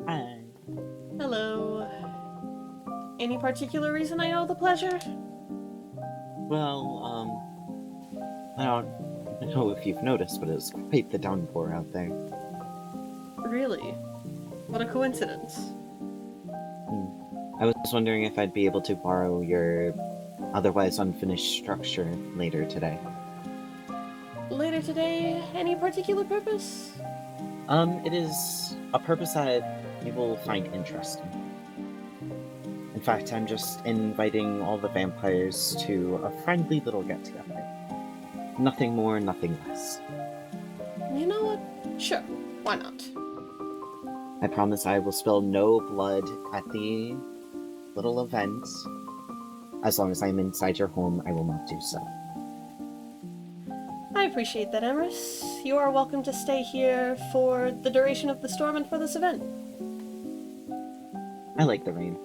Hi. Hello. Any particular reason I owe the pleasure? Well, I don't know if you've noticed, but it's quite the downpour out there. Really? What a coincidence. I was wondering if I'd be able to borrow your otherwise unfinished structure later today. Later today, any particular purpose? It is a purpose that you will find interesting. In fact, I'm just inviting all the vampires to a friendly little get-together. Nothing more, nothing less. You know what? Sure, why not? I promise I will spill no blood at the little event. As long as I'm inside your home, I will not do so. I appreciate that, Emrys. You are welcome to stay here for the duration of the storm and for this event. I like the rain.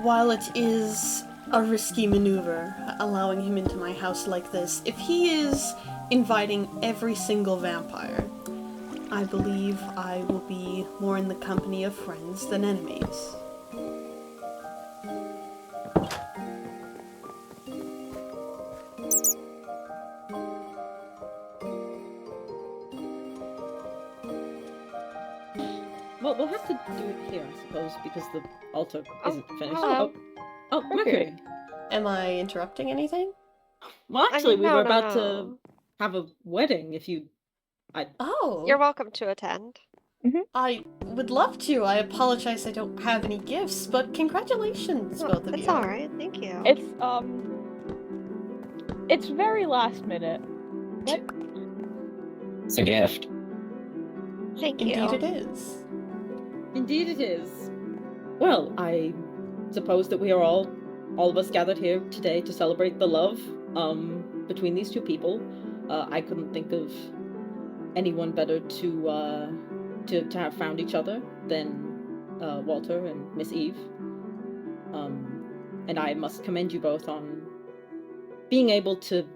While it is a risky maneuver, allowing him into my house like this, if he is inviting every single vampire, I believe I will be more in the company of friends than enemies. Well, we'll have to do it here, I suppose, because the altar isn't finished. hello. Oh, Mercury. Am I interrupting anything? Well, actually, we no, were no, about to no. have a wedding if you... Oh, You're welcome to attend. I would love to. I apologize I don't have any gifts, but congratulations, Oh, both of you. it's alright, thank you. It's very last minute. What? It's a gift. Thank you. Indeed it is. Indeed it is. Well, I suppose that we are all of us gathered here today to celebrate the love between these two people. I couldn't think of anyone better to have found each other than Walter and Miss Eve. And I must commend you both on being able to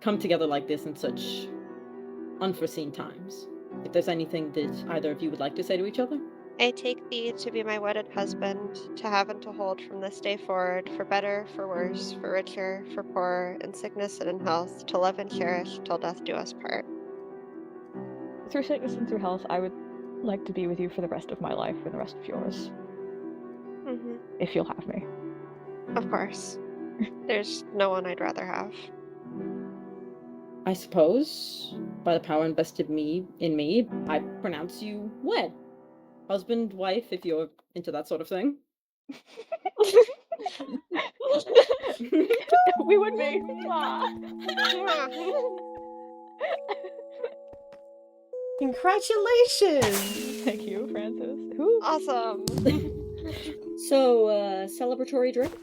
come together like this in such unforeseen times. If there's anything that either of you would like to say to each other? I take thee to be my wedded husband, to have and to hold from this day forward, for better, for worse, for richer, for poorer, in sickness and in health, to love and cherish till death do us part. Through sickness and through health, I would like to be with you for the rest of my life and the rest of yours. If you'll have me. Of course. There's no one I'd rather have. I suppose, by the power invested in me, I pronounce you wed. Husband, wife, if you're into that sort of thing. We would be. Congratulations! Thank you, Francis. Who? Awesome! So, celebratory drinks?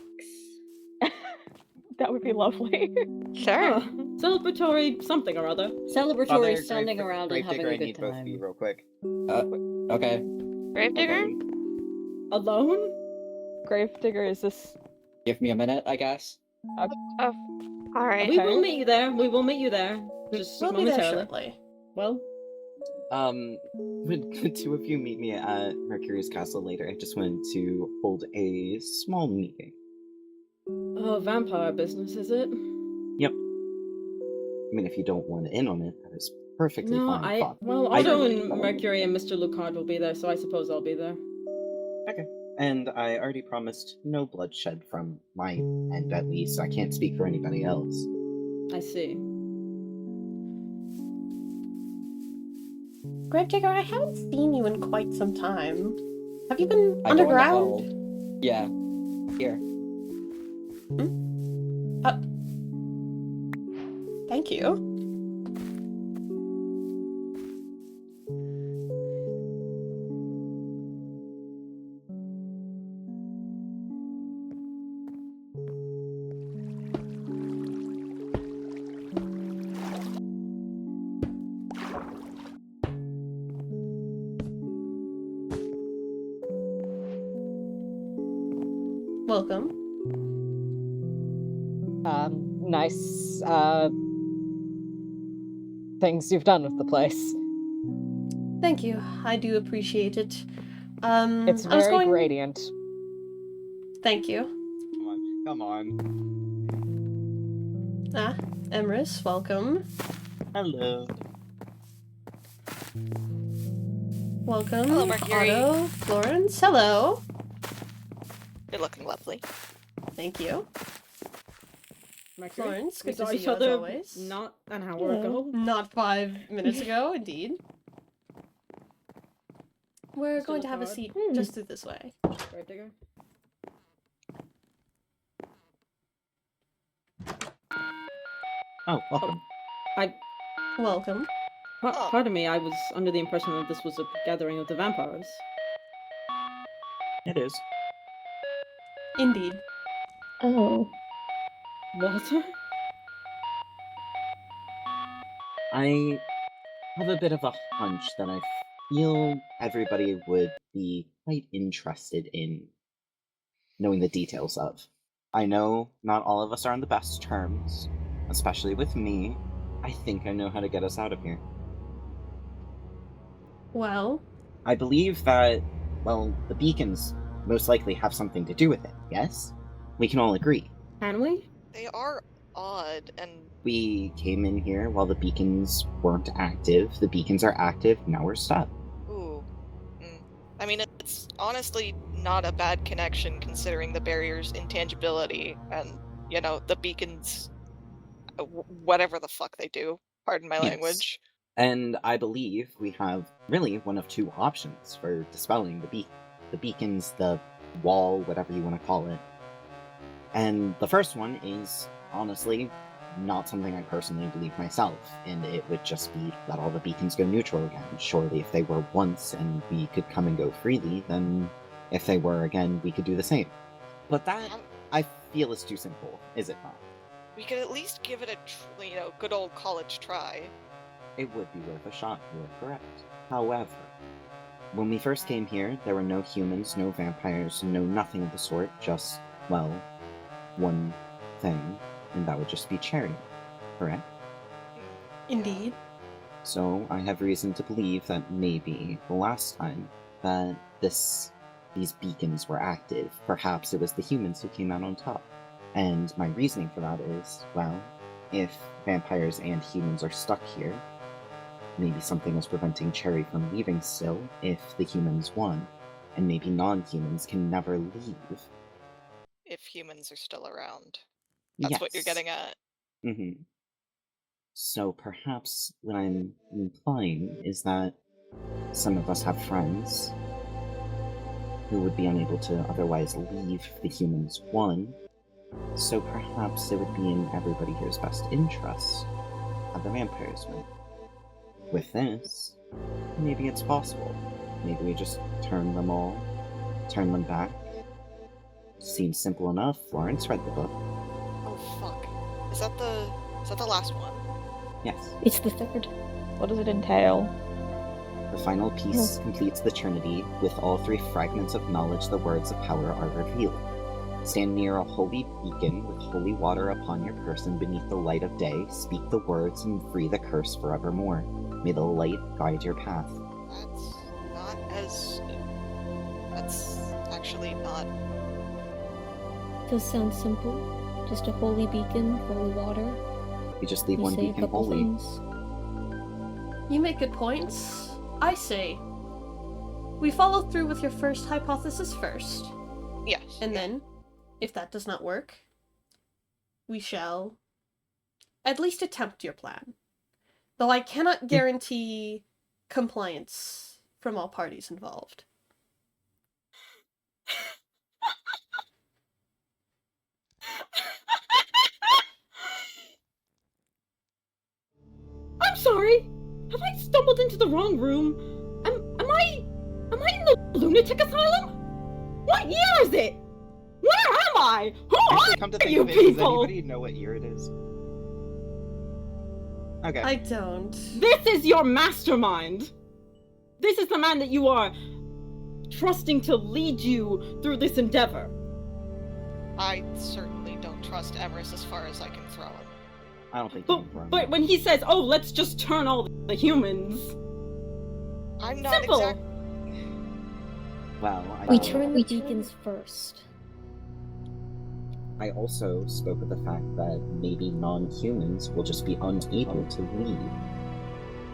That would be lovely. Sure. Celebratory something or other. Celebratory Father, standing around and having Gravedigger, a I good need both of you time. real quick. Okay. Gravedigger? Alone? Gravedigger, is this... Give me a minute, I guess. Oh, alright. We Okay. will meet you there. We will meet you there. Just We'll be there momentarily. shortly. Well, Would two of you meet me at Mercury's castle later? I just wanted to hold a small meeting. oh, vampire business, is it? Yep. I mean, if you don't want in on it, that is perfectly No, fine. well, I- Otto and Mercury and Mr. Lucard will be there, so I suppose I'll be there. Okay. And I already promised no bloodshed from my end, at least. I can't speak for anybody else. I see. Gravedigger, I haven't seen you in quite some time. Have you been I go in the underground? hall. Yeah. Here. Thank you. Welcome. Nice, things you've done with the place. Thank you. I do appreciate it. It's I was very going... gradient. Thank you. Come on. Emrys, welcome. Hello. Welcome. Hello, Mercury. Otto, Florence, hello. You're looking lovely. Thank you. Mercury, Florence, we good to saw see each you as other always. not an hour Yeah. ago. Not 5 minutes ago, indeed. We're Still going to have a hard. seat just through this way. Right, digger. Oh, welcome. Welcome. Oh. Pardon me, I was under the impression that this was a gathering of the vampires. It is. Indeed. Oh. Walter? I have a bit of a hunch that I feel everybody would be quite interested in knowing the details of. I know not all of us are on the best terms, especially with me. I think I know how to get us out of here. Well, I believe that, well, the beacons most likely have something to do with it, yes? We can all agree. Can we? They are odd, and We came in here while the beacons weren't active. The beacons are active, now we're stuck. ooh. I mean, it's honestly not a bad connection considering the barrier's intangibility and, you know, the beacons, whatever the fuck they do. Pardon my Yes. language. And I believe we have really one of two options for dispelling the beacons, the wall, whatever you want to call it. And the first one is, honestly, not something I personally believe myself, and it would just be let all the beacons go neutral again. Surely if they were once and we could come and go freely, then if they were again, we could do the same. But that, I feel, is too simple, is it not? We could at least give it a, good old college try. It would be worth a shot, you are correct. However, when we first came here, there were no humans, no vampires, no nothing of the sort, just, well, one thing, and that would just be Cherry, correct? indeed. So I have reason to believe that maybe the last time that these beacons were active, perhaps it was the humans who came out on top. And my reasoning for that is, well, if vampires and humans are stuck here, maybe something is preventing Cherry from leaving still if the humans won, and maybe non-humans can never leave. If humans are still around. That's what you're getting at. Mm-hmm. So perhaps what I'm implying is that some of us have friends who would be unable to otherwise leave if the humans won, so perhaps it would be in everybody here's best interest to have the vampires win. With this, maybe it's possible. Maybe we just turn them back. Seems simple enough. Florence read the book. Oh fuck. Is that the last one? Yes. It's the third. What does it entail? The final piece completes the Trinity. With all three fragments of knowledge, the words of power are revealed. Stand near a holy beacon with holy water upon your person beneath the light of day. Speak the words and free the curse forevermore. May the light guide your path. That's actually not... Does sound simple. Just a holy beacon, holy water. We just leave You one say a beacon couple holy. things. You make good points. I say, we follow through with your first hypothesis first. Yes. And then, if that does not work, we shall at least attempt your plan. Though I cannot guarantee compliance from all parties involved. I'm sorry. Have I stumbled into the wrong room? Am I in the lunatic asylum? What year is it? Where am I? Who Actually, come to are think you of it, does people? anybody know what year it is? Okay. I don't. This is your mastermind. This is the man that you are trusting to lead you through this endeavor. I certainly don't trust Emerus as far as I can throw him. I don't think you can run. But when he says, "Oh, let's just turn all the humans," I'm not simple. Well, We turn the beacons first. I also spoke of the fact that maybe non-humans will just be unable to leave.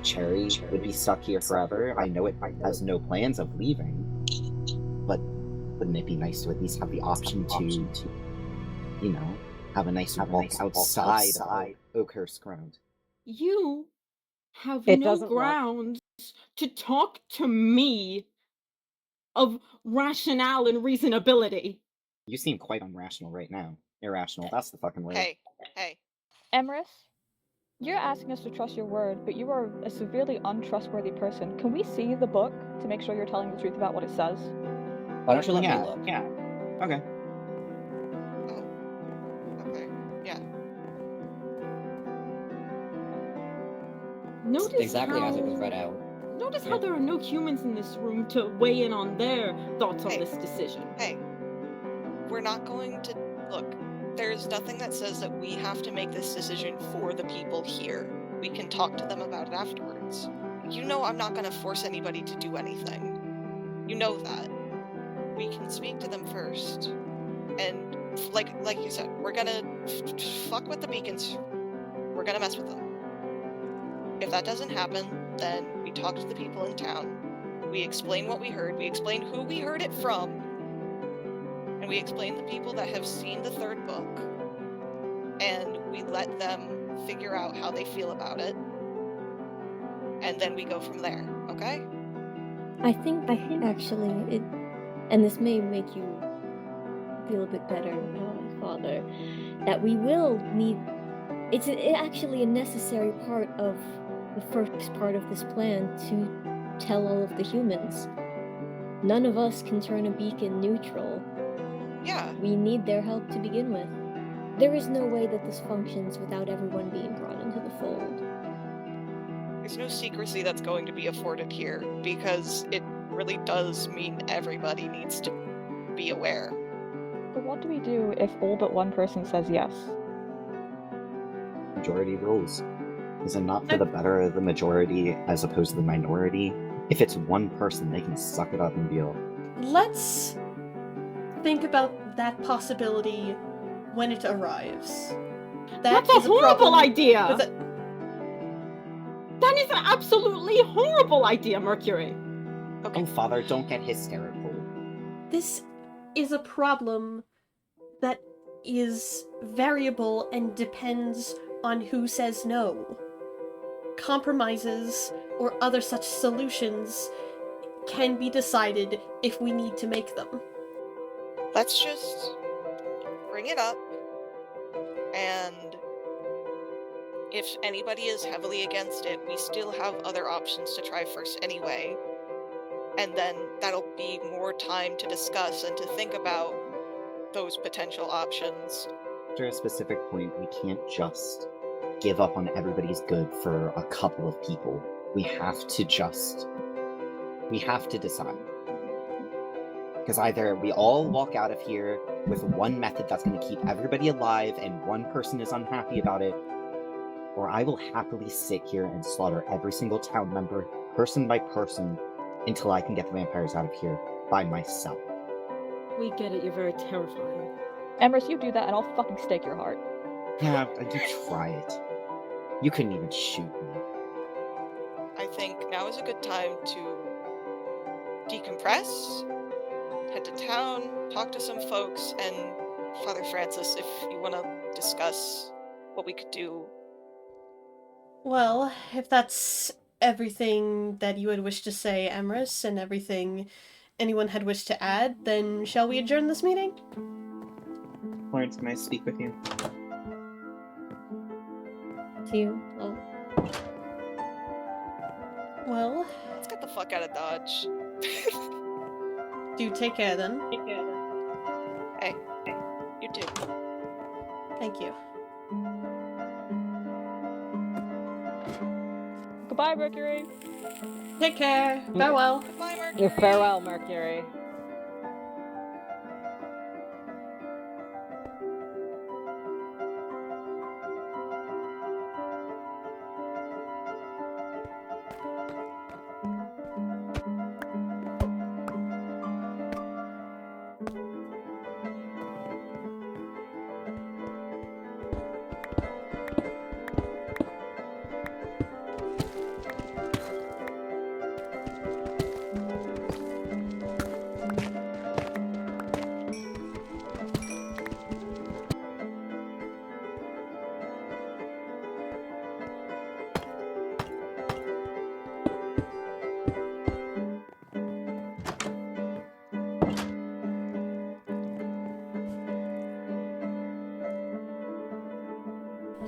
Cherry would be stuck here forever. I know it has no plans of leaving, but wouldn't it be nice to at least have the option to you know, have a nice walk outside of Oakhurst ground? You have It no doesn't work. grounds to talk to me of rationale and reasonability. You seem quite irrational right now. Irrational, that's the fucking word. Hey. Emerus, you're asking us to trust your word, but you are a severely untrustworthy person. Can we see the book to make sure you're telling the truth about what it says? Why don't you let me look? Yeah. Okay. Okay. Yeah. Notice Exactly how, as it was read out. Notice how there are no humans in this room to weigh in on their thoughts on this decision. Hey. We're not going to... Look, there's nothing that says that we have to make this decision for the people here. We can talk to them about it afterwards. You know I'm not going to force anybody to do anything. You know that. We can speak to them first. And, like you said, we're gonna fuck with the beacons. We're gonna mess with them. If that doesn't happen, then we talk to the people in town. We explain what we heard. We explain who we heard it from. And we explain the people that have seen the third book. And we let them figure out how they feel about it. And then we go from there, okay? I think actually it, and this may make you feel a bit better, Father, that we will need. It's actually a necessary part of the first part of this plan to tell all of the humans. None of us can turn a beacon neutral. Yeah. We need their help to begin with. There is no way that this functions without everyone being brought into the fold. There's no secrecy that's going to be afforded here, because it really does mean everybody needs to be aware. But what do we do if all but one person says yes? Majority rules. Is it not for the better of the majority as opposed to the minority? If it's one person, they can suck it up and deal. Let's think about that possibility when it arrives. That's a horrible idea! That is an absolutely horrible idea, Mercury! Okay. Oh, Father, don't get hysterical. This is a problem that is variable and depends on who says no. Compromises or other such solutions can be decided if we need to make them. Let's just bring it up, and if anybody is heavily against it, we still have other options to try first anyway. And then that'll be more time to discuss and to think about those potential options. After a specific point, we can't just give up on everybody's good for a couple of people. We have to decide. Because either we all walk out of here with one method that's going to keep everybody alive and one person is unhappy about it, or I will happily sit here and slaughter every single town member, person by person, until I can get the vampires out of here by myself. We get it, you're very terrifying. Emerus, you do that and I'll fucking stake your heart. Yeah, I do try it. You couldn't even shoot me. I think now is a good time to decompress, head to town, talk to some folks, and Father Francis, if you want to discuss what we could do. Well, if that's everything that you had wished to say, Emerus, and everything anyone had wished to add, then shall we adjourn this meeting? Lawrence, can I speak with you? To you? Oh. Well, let's get the fuck out of Dodge. Do take care then. Hey, you too. Thank you. Goodbye, Mercury. Take care. Farewell. Goodbye, Mercury. Farewell, Mercury.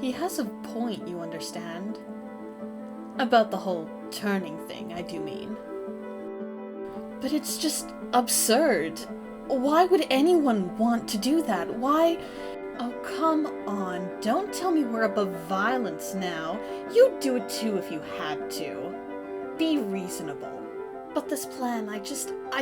He has a point, you understand? About the whole turning thing, I do mean. But it's just absurd. Why would anyone want to do that? Why? Oh, come on. Don't tell me we're above violence now. You'd do it too if you had to. Be reasonable. But this plan, I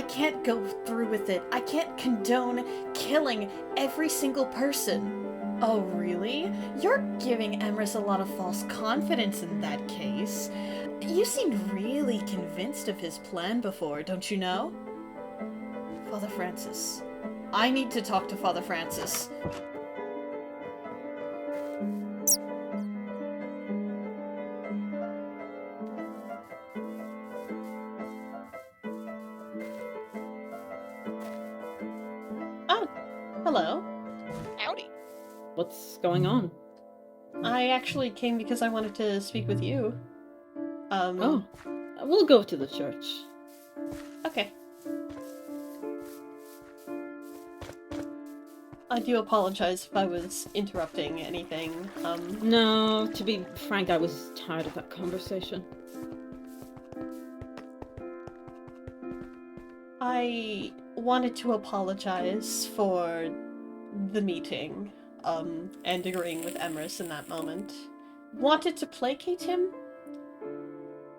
can't go through with it. I can't condone killing every single person. Oh, really? You're giving Emrys a lot of false confidence in that case. You seemed really convinced of his plan before, don't you know? Father Francis. I need to talk to Father Francis. Oh, hello. Howdy. What's going on? I actually came because I wanted to speak with you. Oh, we'll go to the church. Okay. I do apologize if I was interrupting anything. No, to be frank, I was tired of that conversation. I wanted to apologize for the meeting, and agreeing with Emrys in that moment. Wanted to placate him,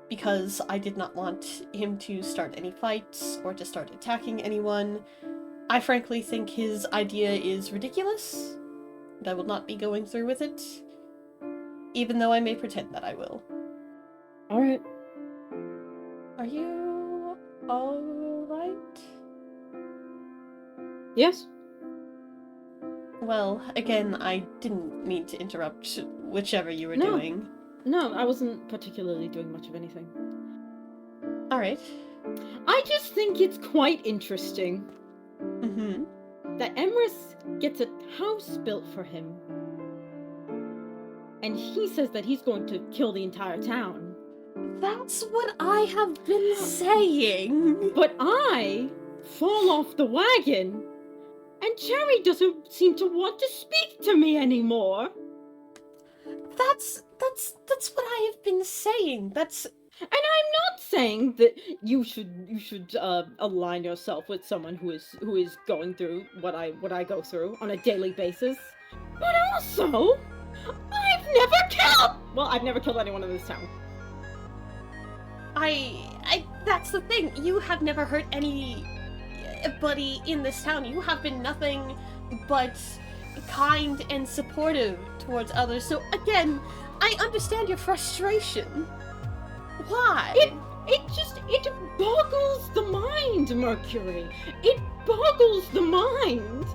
because I did not want him to start any fights, or to start attacking anyone. I frankly think his idea is ridiculous, and I will not be going through with it, even though I may pretend that I will. Alright. Are you alright? Yes. Well, again, I didn't mean to interrupt whichever you were No. doing. No, I wasn't particularly doing much of anything. Alright. I just think it's quite interesting Mm-hmm. that Emrys gets a house built for him, and he says that he's going to kill the entire town. That's what I have been saying! But I fall off the wagon, and Cherry doesn't seem to want to speak to me anymore. That's what I have been saying. And I'm not saying that you should align yourself with someone who is going through what I go through on a daily basis. But also, I've never killed anyone in this town. That's the thing. You have never hurt anybody in this town. You have been nothing but kind and supportive towards others. So again, I understand your frustration. Why? It boggles the mind, Mercury. It boggles the mind.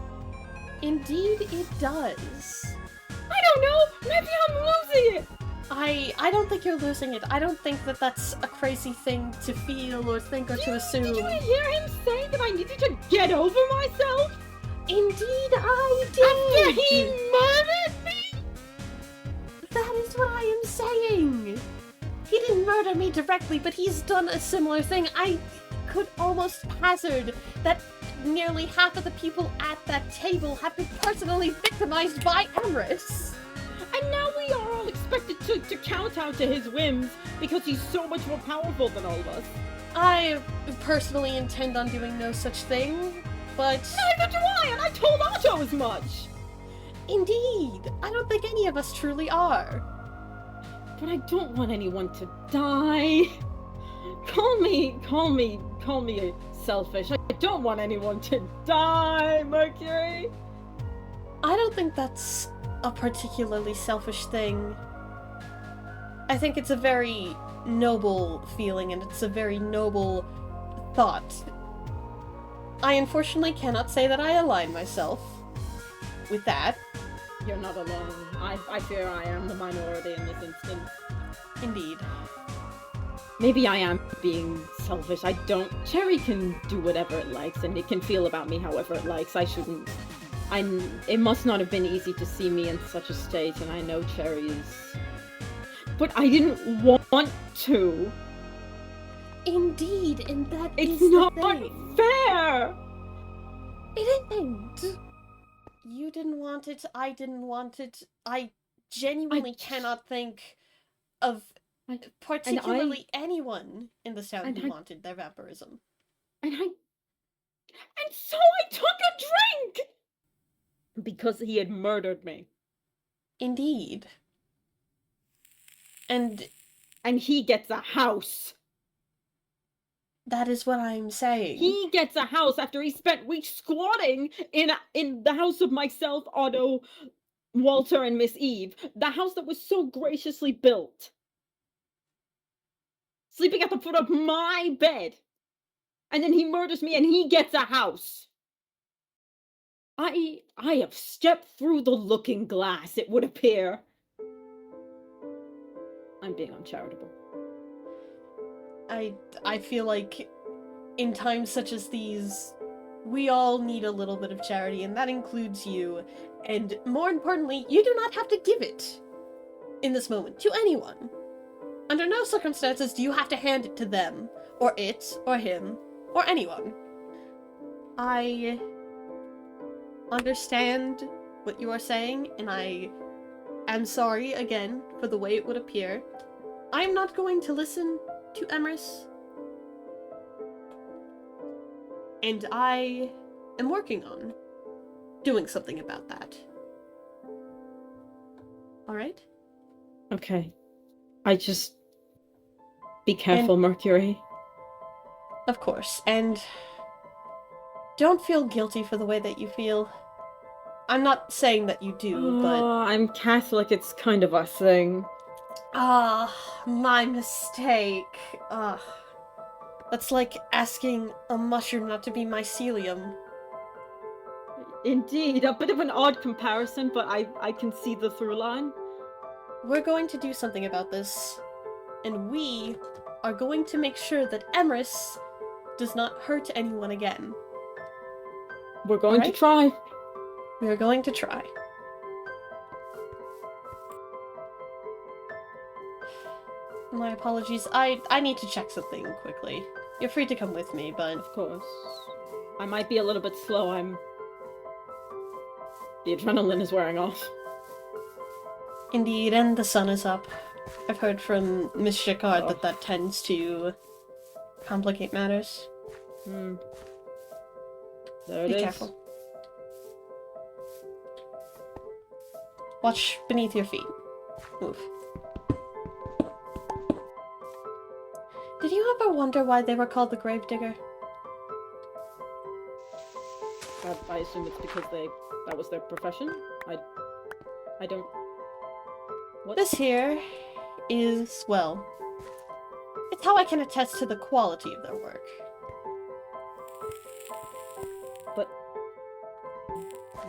Indeed it does. I don't know. Maybe I'm losing it. I don't think you're losing it. I don't think that that's a crazy thing to feel or think or to assume. Did you hear him say that I needed to get over myself? Indeed I did! After he murdered me? That is what I am saying! He didn't murder me directly, but he's done a similar thing. I could almost hazard that nearly half of the people at that table have been personally victimized by Emrys. And now we are all expected to kowtow to his whims because he's so much more powerful than all of us. I personally intend on doing no such thing, but... Neither do I, and I told Otto as much! Indeed! I don't think any of us truly are. But I don't want anyone to die. Call me selfish. I don't want anyone to die, Mercury. I don't think that's a particularly selfish thing. I think it's a very noble feeling and it's a very noble thought. I unfortunately cannot say that I align myself with that. You're not alone. I fear I am the minority in this instance. Indeed. Maybe I am being selfish. I don't... Cherry can do whatever it likes, and it can feel about me however it likes. I shouldn't... It must not have been easy to see me in such a state, and I know Cherry is... But I didn't want to. Indeed, and that it's is not the thing. Fair! It isn't. You didn't want it, I didn't want it, I genuinely cannot think of particularly anyone in this town who wanted their vampirism. And so I took a drink! Because he had murdered me. Indeed. And he gets a house. That is what I'm saying. He gets a house after he spent weeks squatting in the house of myself, Otto, Walter, and Miss Eve. The house that was so graciously built. Sleeping at the foot of my bed. And then he murders me and he gets a house. I have stepped through the looking glass, it would appear. I'm being uncharitable. I feel like in times such as these, we all need a little bit of charity, and that includes you. And more importantly, you do not have to give it in this moment to anyone. Under no circumstances do you have to hand it to them, or it, or him, or anyone. I understand what you are saying, and I am sorry again for the way it would appear. I am not going to listen to Emrys. And I am working on doing something about that. Alright? Okay. I just... Be careful, Mercury. Of course, and don't feel guilty for the way that you feel. I'm not saying that you do, but... I'm Catholic, it's kind of a thing. My mistake. That's like asking a mushroom not to be mycelium. Indeed, a bit of an odd comparison, but I can see the through line. We're going to do something about this, and we are going to make sure that Emrys does not hurt anyone again. We're going to try. We are going to try. My apologies. I need to check something quickly. You're free to come with me, but... Of course. I might be a little bit slow. The adrenaline is wearing off. Indeed, and the sun is up. I've heard from Miss Jacquard that tends to complicate matters. There it is. Be careful. Watch beneath your feet. Move. Did you ever wonder why they were called the Gravedigger? I assume it's because that was their profession? I don't... What? This here is, well, it's how I can attest to the quality of their work. But...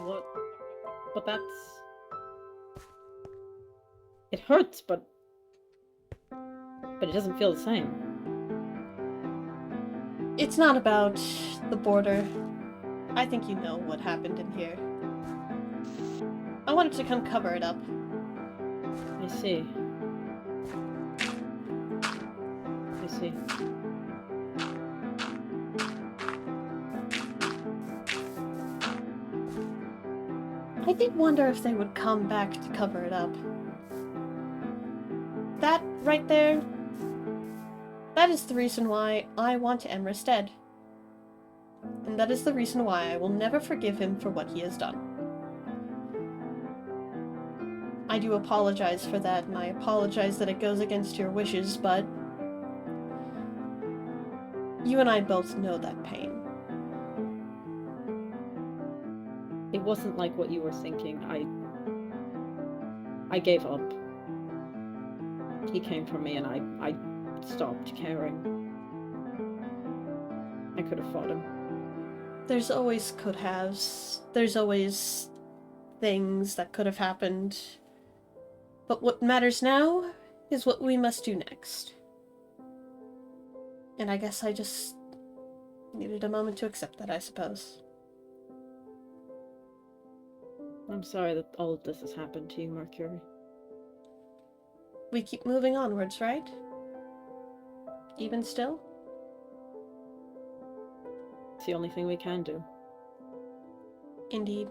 What? But that's... It hurts, but it doesn't feel the same. It's not about the border. I think you know what happened in here. I wanted to come cover it up. I see. I see. I did wonder if they would come back to cover it up. That right there, that is the reason why I want Emrys dead. And that is the reason why I will never forgive him for what he has done. I do apologize for that, and I apologize that it goes against your wishes, but you and I both know that pain. It wasn't like what you were thinking. I gave up. He came for me and I stopped caring. I could have fought him. There's always could-haves. There's always things that could have happened. But what matters now is what we must do next. And I guess I just needed a moment to accept that, I suppose. I'm sorry that all of this has happened to you, Mercury. We keep moving onwards, right? Even still? It's the only thing we can do. Indeed.